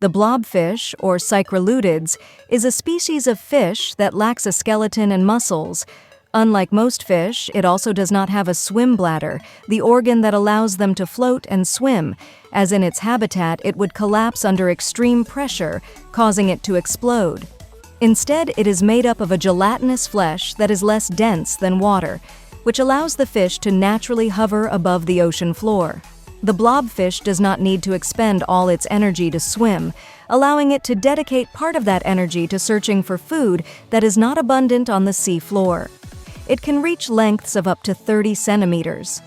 The blobfish, or Cycrolutids, is a species of fish that lacks a skeleton and muscles. Unlike most fish, it also does not have a swim bladder, the organ that allows them to float and swim, as in its habitat it would collapse under extreme pressure, causing it to explode. Instead, it is made up of a gelatinous flesh that is less dense than water, which allows the fish to naturally hover above the ocean floor. The blobfish does not need to expend all its energy to swim, allowing it to dedicate part of that energy to searching for food that is not abundant on the sea floor. It can reach lengths of up to 30 centimeters.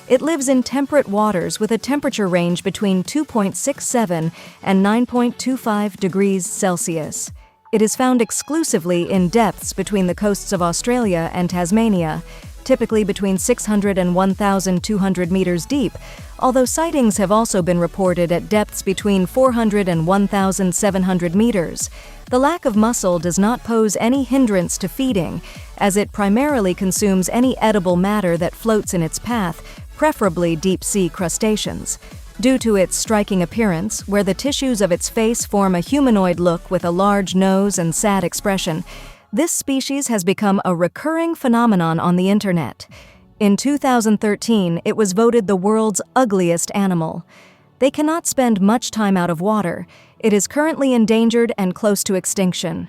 It lives in temperate waters with a temperature range between 2.67 and 9.25 degrees Celsius. It is found exclusively in depths between the coasts of Australia and Tasmania, typically between 600 and 1,200 meters deep, although sightings have also been reported at depths between 400 and 1,700 meters. The lack of muscle does not pose any hindrance to feeding, as it primarily consumes any edible matter that floats in its path, preferably deep-sea crustaceans. Due to its striking appearance, where the tissues of its face form a humanoid look with a large nose and sad expression, this species has become a recurring phenomenon on the internet. In 2013, it was voted the world's ugliest animal. They cannot spend much time out of water. It is currently endangered and close to extinction.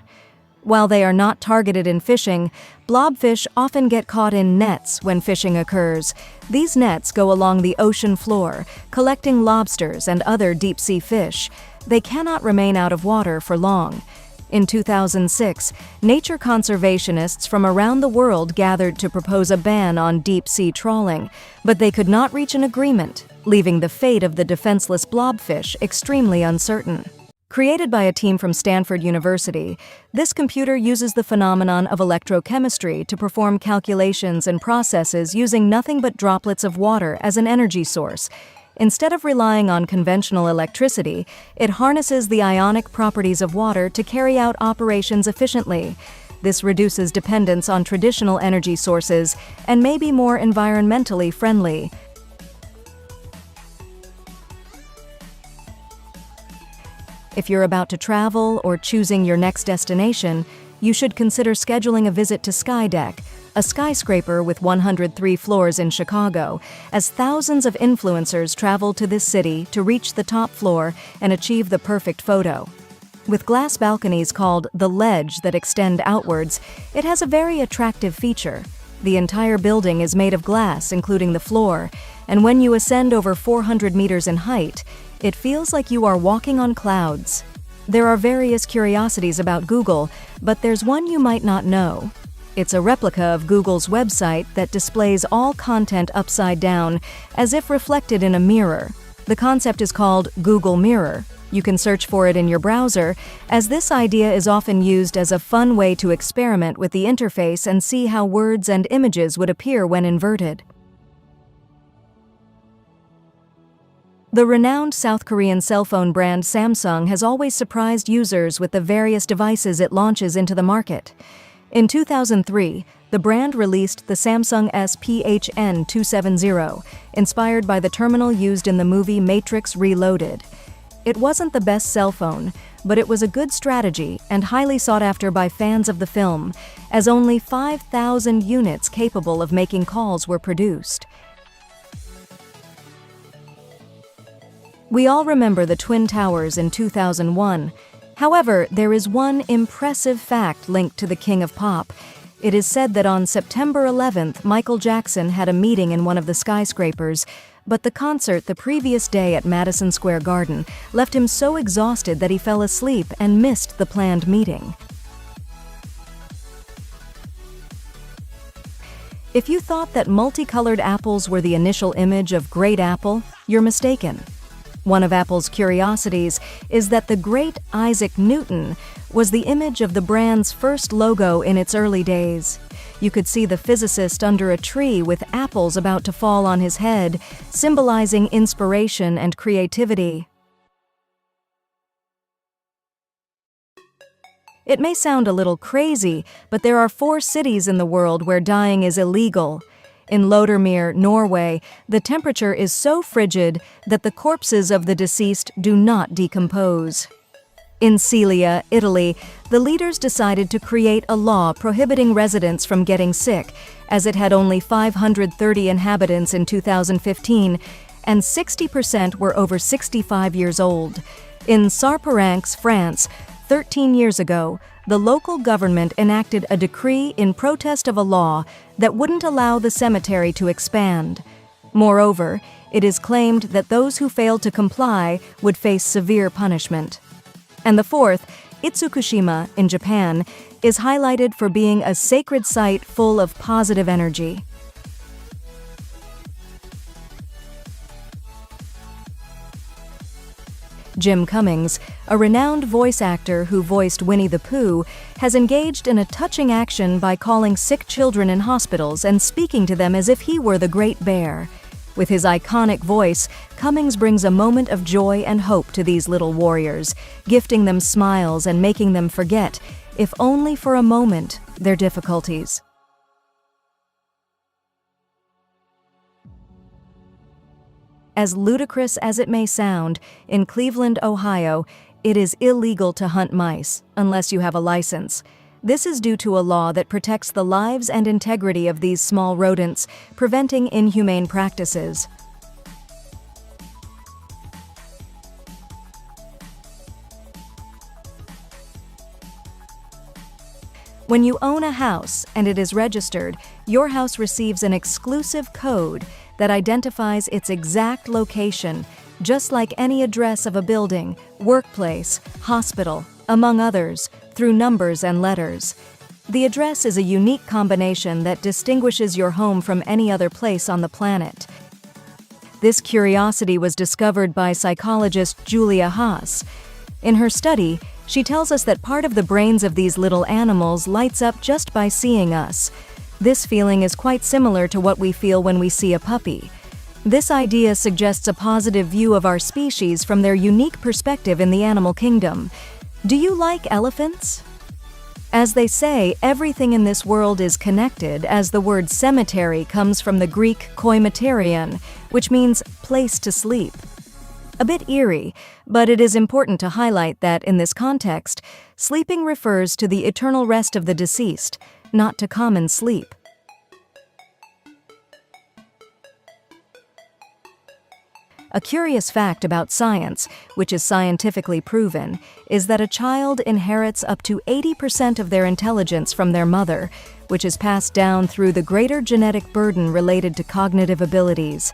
While they are not targeted in fishing, blobfish often get caught in nets when fishing occurs. These nets go along the ocean floor, collecting lobsters and other deep-sea fish. They cannot remain out of water for long. In 2006, nature conservationists from around the world gathered to propose a ban on deep-sea trawling, but they could not reach an agreement, leaving the fate of the defenseless blobfish extremely uncertain. Created by a team from Stanford University, this computer uses the phenomenon of electrochemistry to perform calculations and processes using nothing but droplets of water as an energy source. Instead of relying on conventional electricity, it harnesses the ionic properties of water to carry out operations efficiently. This reduces dependence on traditional energy sources and may be more environmentally friendly. If you're about to travel or choosing your next destination, you should consider scheduling a visit to Skydeck, a skyscraper with 103 floors in Chicago, as thousands of influencers travel to this city to reach the top floor and achieve the perfect photo. With glass balconies called the Ledge that extend outwards, it has a very attractive feature. The entire building is made of glass, including the floor, and when you ascend over 400 meters in height, it feels like you are walking on clouds. There are various curiosities about Google, but there's one you might not know. It's a replica of Google's website that displays all content upside down, as if reflected in a mirror. The concept is called Google Mirror. You can search for it in your browser, as this idea is often used as a fun way to experiment with the interface and see how words and images would appear when inverted. The renowned South Korean cell phone brand Samsung has always surprised users with the various devices it launches into the market. In 2003, the brand released the Samsung SPHN270, inspired by the terminal used in the movie Matrix Reloaded. It wasn't the best cell phone, but it was a good strategy and highly sought after by fans of the film, as only 5,000 units capable of making calls were produced. We all remember the Twin Towers in 2001. However, there is one impressive fact linked to the King of Pop. It is said that on September 11th, Michael Jackson had a meeting in one of the skyscrapers, but the concert the previous day at Madison Square Garden left him so exhausted that he fell asleep and missed the planned meeting. If you thought that multicolored apples were the initial image of Great Apple, you're mistaken. One of Apple's curiosities is that the great Isaac Newton was the image of the brand's first logo in its early days. You could see the physicist under a tree with apples about to fall on his head, symbolizing inspiration and creativity. It may sound a little crazy, but there are 4 cities in the world where dyeing is illegal. In Lodermere, Norway, the temperature is so frigid that the corpses of the deceased do not decompose. In Celia, Italy, the leaders decided to create a law prohibiting residents from getting sick, as it had only 530 inhabitants in 2015, and 60% were over 65 years old. In Sarparanx, France, 13 years ago, the local government enacted a decree in protest of a law that wouldn't allow the cemetery to expand. Moreover, it is claimed that those who failed to comply would face severe punishment. And the fourth, Itsukushima, in Japan, is highlighted for being a sacred site full of positive energy. Jim Cummings, a renowned voice actor who voiced Winnie the Pooh, has engaged in a touching action by calling sick children in hospitals and speaking to them as if he were the Great Bear. With his iconic voice, Cummings brings a moment of joy and hope to these little warriors, gifting them smiles and making them forget, if only for a moment, their difficulties. As ludicrous as it may sound, in Cleveland, Ohio, it is illegal to hunt mice unless you have a license. This is due to a law that protects the lives and integrity of these small rodents, preventing inhumane practices. When you own a house and it is registered, your house receives an exclusive code that identifies its exact location, just like any address of a building, workplace, hospital, among others, through numbers and letters. The address is a unique combination that distinguishes your home from any other place on the planet. This curiosity was discovered by psychologist Julia Haas. In her study, she tells us that part of the brains of these little animals lights up just by seeing us. This feeling is quite similar to what we feel when we see a puppy. This idea suggests a positive view of our species from their unique perspective in the animal kingdom. Do you like elephants? As they say, everything in this world is connected, as the word cemetery comes from the Greek koimeterion, which means place to sleep. A bit eerie, but it is important to highlight that in this context, sleeping refers to the eternal rest of the deceased, not to common sleep. A curious fact about science, which is scientifically proven, is that a child inherits up to 80% of their intelligence from their mother, which is passed down through the greater genetic burden related to cognitive abilities.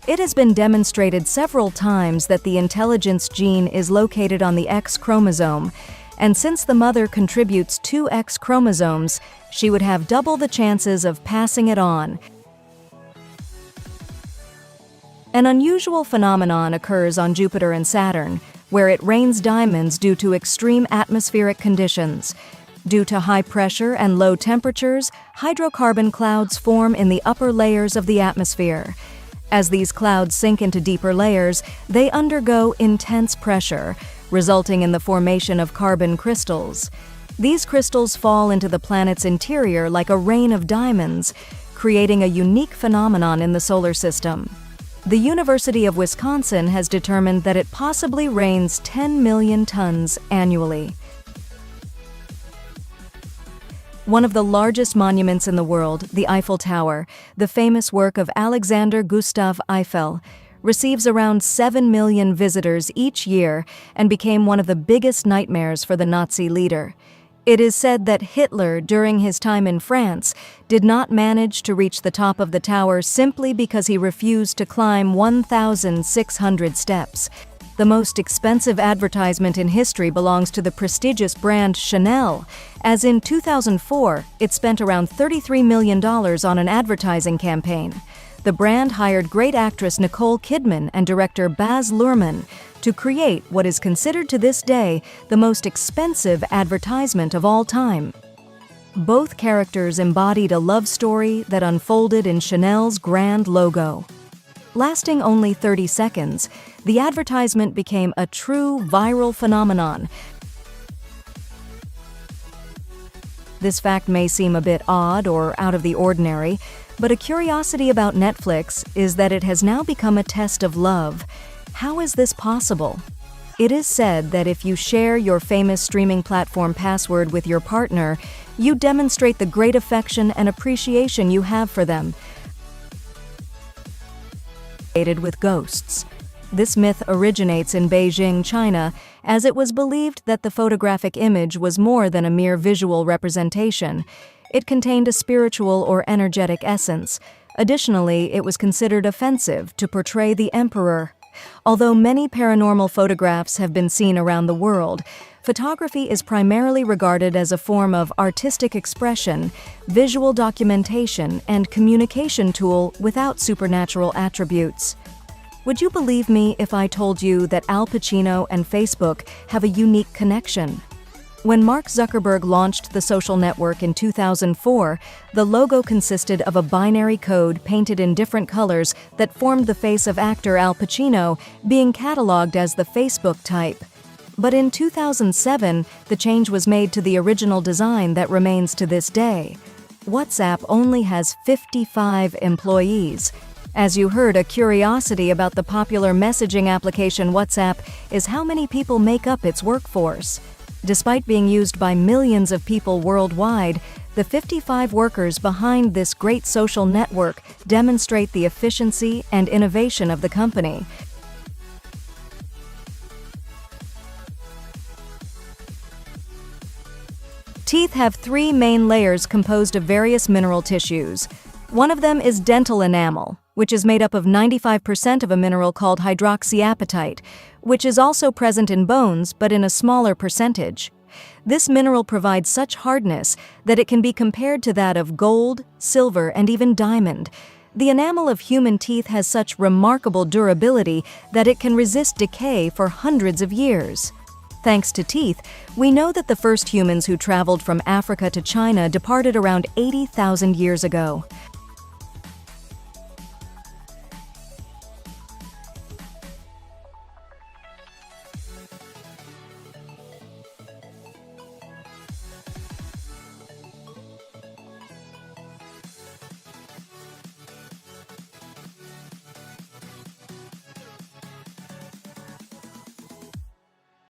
It has been demonstrated several times that the intelligence gene is located on the X chromosome, and since the mother contributes 2 X chromosomes, she would have double the chances of passing it on. An unusual phenomenon occurs on Jupiter and Saturn, where it rains diamonds due to extreme atmospheric conditions. Due to high pressure and low temperatures, hydrocarbon clouds form in the upper layers of the atmosphere. As these clouds sink into deeper layers, they undergo intense pressure, resulting in the formation of carbon crystals. These crystals fall into the planet's interior like a rain of diamonds, creating a unique phenomenon in the solar system. The University of Wisconsin has determined that it possibly rains 10 million tons annually. One of the largest monuments in the world, the Eiffel Tower, the famous work of Alexander Gustav Eiffel, receives around 7 million visitors each year and became one of the biggest nightmares for the Nazi leader. It is said that Hitler, during his time in France, did not manage to reach the top of the tower simply because he refused to climb 1,600 steps. The most expensive advertisement in history belongs to the prestigious brand Chanel, as in 2004, it spent around $33 million on an advertising campaign. The brand hired great actress Nicole Kidman and director Baz Luhrmann to create what is considered to this day the most expensive advertisement of all time. Both characters embodied a love story that unfolded in Chanel's grand logo. Lasting only 30 seconds, the advertisement became a true viral phenomenon. This fact may seem a bit odd or out of the ordinary, but a curiosity about Netflix is that it has now become a test of love. How is this possible? It is said that if you share your famous streaming platform password with your partner, you demonstrate the great affection and appreciation you have for them. With ghosts. This myth originates in Beijing, China, as it was believed that the photographic image was more than a mere visual representation. It contained a spiritual or energetic essence. Additionally, it was considered offensive to portray the emperor. Although many paranormal photographs have been seen around the world, photography is primarily regarded as a form of artistic expression, visual documentation, and communication tool without supernatural attributes. Would you believe me if I told you that Al Pacino and Facebook have a unique connection? When Mark Zuckerberg launched the social network in 2004, the logo consisted of a binary code painted in different colors that formed the face of actor Al Pacino, being cataloged as the Facebook type. But in 2007, the change was made to the original design that remains to this day. WhatsApp only has 55 employees. As you heard, a curiosity about the popular messaging application WhatsApp is how many people make up its workforce. Despite being used by millions of people worldwide, the 55 workers behind this great social network demonstrate the efficiency and innovation of the company. Teeth have three main layers composed of various mineral tissues. One of them is dental enamel, which is made up of 95% of a mineral called hydroxyapatite, which is also present in bones but in a smaller percentage. This mineral provides such hardness that it can be compared to that of gold, silver, and even diamond. The enamel of human teeth has such remarkable durability that it can resist decay for hundreds of years. Thanks to teeth, we know that the first humans who traveled from Africa to China departed around 80,000 years ago.